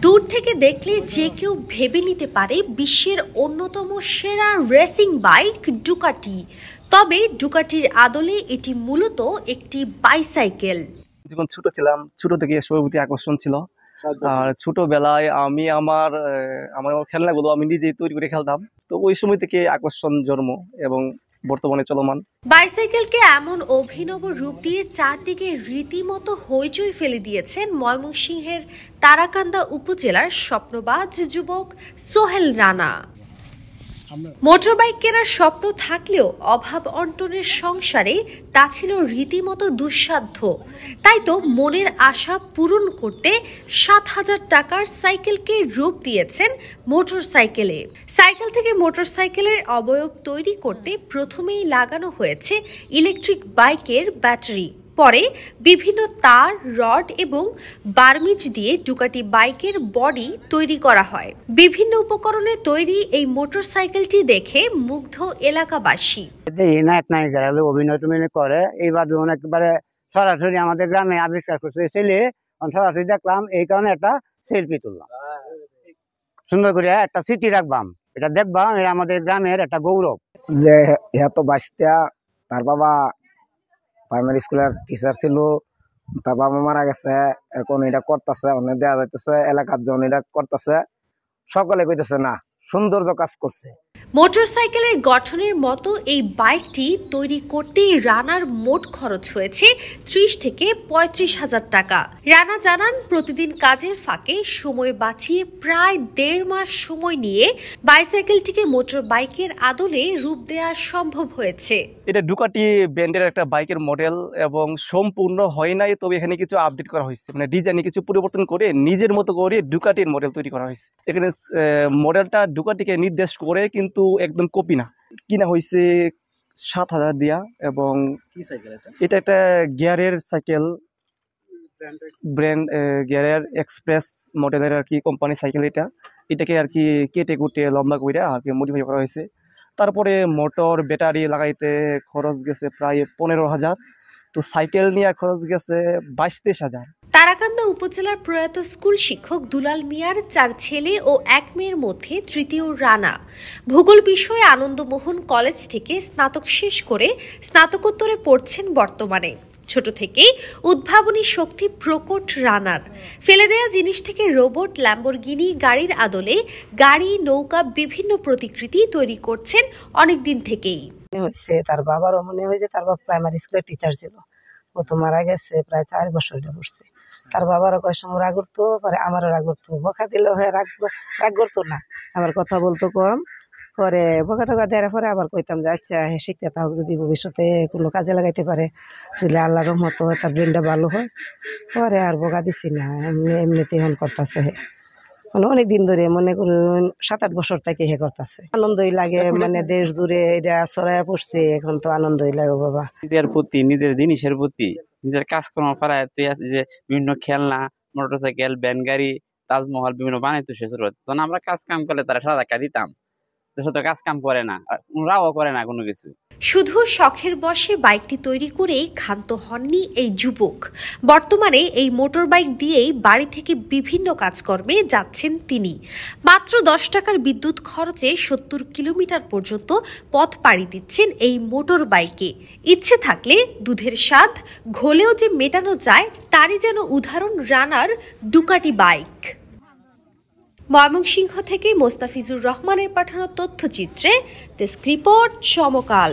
দূর থেকে দেখলে যে কেউ ভেবে নিতে পারে বিশ্বের অন্যতম সেরা রেসিং বাইক ডুকাটি। তবে ডুকাটির আদলে এটি মূলত একটি বাইসাইকেল। যখন ছোট ছিলাম, ছোট থেকে এসবের প্রতি আকর্ষণ ছিল। আর ছোটবেলায় আমি আমার খেলনাগুলো আমি নিজেই তৈরি করে খেলতাম। তো ওই সময় থেকে আকর্ষণ জন্ম এবং বর্তমানে চলমান। বাইসাইকেলকে এমন অভিনব রূপ দিয়ে চারদিকে রীতিমতো হইচই ফেলে দিয়েছেন ময়মনসিংহের তারাকান্দা উপজেলার স্বপ্নবাজ যুবক সোহেল রানা। মোটরবাইক কেনার স্বপ্ন থাকলেও অভাব অন্টনের সংসারে তা ছিল রীতিমতো দুঃসাধ্য। তাই তো মনের আশা পূরণ করতে ৭,০০০ টাকার সাইকেলকে রূপ দিয়েছেন মোটরসাইকেলে। সাইকেল থেকে মোটরসাইকেলের অবয়ব তৈরি করতে প্রথমেই লাগানো হয়েছে ইলেকট্রিক বাইকের ব্যাটারি। পরে বিভিন্ন তার, রড এবং বার্মিজ দিয়ে ডুকাটি বাইকের বডি তৈরি করা হয়। বিভিন্ন উপকরণে তৈরি এই মোটরসাইকেলটি দেখে মুগ্ধ এলাকাবাসী। অভিনয় করে এইবার একেবারে সরাসরি আমাদের গ্রামে আবিষ্কার করছে ছেলে, সরাসরি দেখলাম, এই কারণে একটা সেলফি তুললাম, সুন্দর করে একটা স্মৃতি রাখবাম, এটা দেখবাম, এটা আমাদের গ্রামের একটা গৌরব। যে এত বাঁচতা, তার বাবা প্রাইমারি স্কুলের টিচার ছিল, তার বাবা মারা গেছে, এখন এটা করতেছে, অনেক দেওয়া যাইতেছে এলাকার জন এটা করতেছে, সকলে কইতেছে না সৌন্দর্য কাজ করছে। মোটরসাইকেলের গঠনের মতো এই বাইকটি তৈরি করতে রানার মোট খরচ হয়েছে ৩০ থেকে ৩৫,০০০ টাকা। রানা জানান, প্রতিদিন কাজের ফাঁকে সময় বাঁচিয়ে প্রায় ১.৫ মাস সময় নিয়ে বাইসাইকেলটিকে মোটর বাইকের আদলে রূপ দেওয়া সম্ভব হয়েছে। এটা ডুকাটি ব্র্যান্ডের একটা বাইকের মডেল এবং সম্পূর্ণ হয় নাই, তবে এখানে কিছু আপডেট করা হয়েছে, মানে ডিজাইনে কিছু পরিবর্তন করে নিজের মতো করে ডুকাটির মডেল তৈরি করা হয়েছে। এখানে মডেলটা ডুকাটিকে নির্দেশ করে, কিন্তু একদম কপি না। কিনা হয়েছে ৭,০০০ দিয়া। এবং এটা একটা গিয়ারের সাইকেল, ব্র্যান্ড গিয়ারের এক্সপ্রেস মডেলের আর কি কোম্পানি সাইকেল। এটাকে আর কি কেটে কুটে লম্বা করে আর কি মডিফাই করা হয়েছে। তারপরে মোটর ব্যাটারি লাগাইতে খরচ গেছে প্রায় ১৫,০০০। তো সাইকেল নিয়ে খরচ গেছে ২২-২৩,০০০। তারাকান্দা উপজেলার প্রয়াত স্কুল শিক্ষক দুলাল মিয়ার ৪ ছেলে ও ১ মেয়ের মধ্যে তৃতীয় রানা। ভূগোল বিষয়ে আনন্দমোহন কলেজ থেকে স্নাতক শেষ করে স্নাতকোত্তরে পড়ছেন বর্তমানে। ছোট থেকেই উদ্ভাবনী শক্তি প্রকট রানার। ফেলে দেয়া জিনিস থেকে রোবট, ল্যাম্বরগিনি গাড়ির আদলে গাড়ি, নৌকা, বিভিন্ন প্রতিকৃতি তৈরি করছেন অনেকদিন থেকেই। তার বাবারও মনে হয় যে তার বাবা প্রাইমারি স্কুলের টিচার ছিল, ও তো মারা গেছে প্রায় ৪ বছর পড়ছে। তার বাবারও কয় সময় রাগ করতো, পরে আমারও রাগ করতো, বকা দিলে হয়ে রাগ করতো না, আবার কথা বলতো কম। পরে বকা টকা দেওয়ার পরে আবার কইতাম যে আচ্ছা শিখতে তাও যদি ভবিষ্যতে কোনো কাজে লাগাইতে পারে, যদি আল্লাহর রহমত হয়, তার ব্রেনটা ভালো হয়। পরে আর বকা দিছি না, এমনিতে এখন করতেছে। মানে অনেক দিন ধরে, মনে করুন ৭-৮ বছর থেকে হে করতেছে। আনন্দই লাগে, মানে দেশ জুড়ে এটা ছড়াইয়া পড়ছে, এখন তো আনন্দই লাগে বাবা। নিজের প্রতি, নিজের জিনিসের প্রতি, নিজের কাজকর্ম পাড়াতে আছে যে বিভিন্ন খেলনা, মোটরসাইকেল, ভ্যান গাড়ি, তাজমহল বিভিন্ন বানাইতো সে শুরু হতো। তখন আমরা কাজ কাম করলে তারা ১০০০ টাকা দিতাম, কাজ কাম করে না, ওরাও করে না কোনো কিছু। শুধু শখের বশে বাইকটি তৈরি করেই ক্ষান্ত হননি এই যুবক। বর্তমানে এই মোটর বাইক দিয়েই বাড়ি থেকে বিভিন্ন কাজকর্মে যাচ্ছেন তিনি। মাত্র ১০ টাকার বিদ্যুৎ খরচে ৭০ কিলোমিটার পর্যন্ত পথ পাড়ি দিচ্ছেন এই মোটর বাইকে। ইচ্ছে থাকলে দুধের স্বাদ ঘোলেও যে মেটানো যায়, তারই যেন উদাহরণ রানার ডুকাটি বাইক। ময়মনসিংহ থেকে মোস্তাফিজুর রহমানের পাঠানো তথ্যচিত্রে ডেস্ক রিপোর্ট, সমকাল।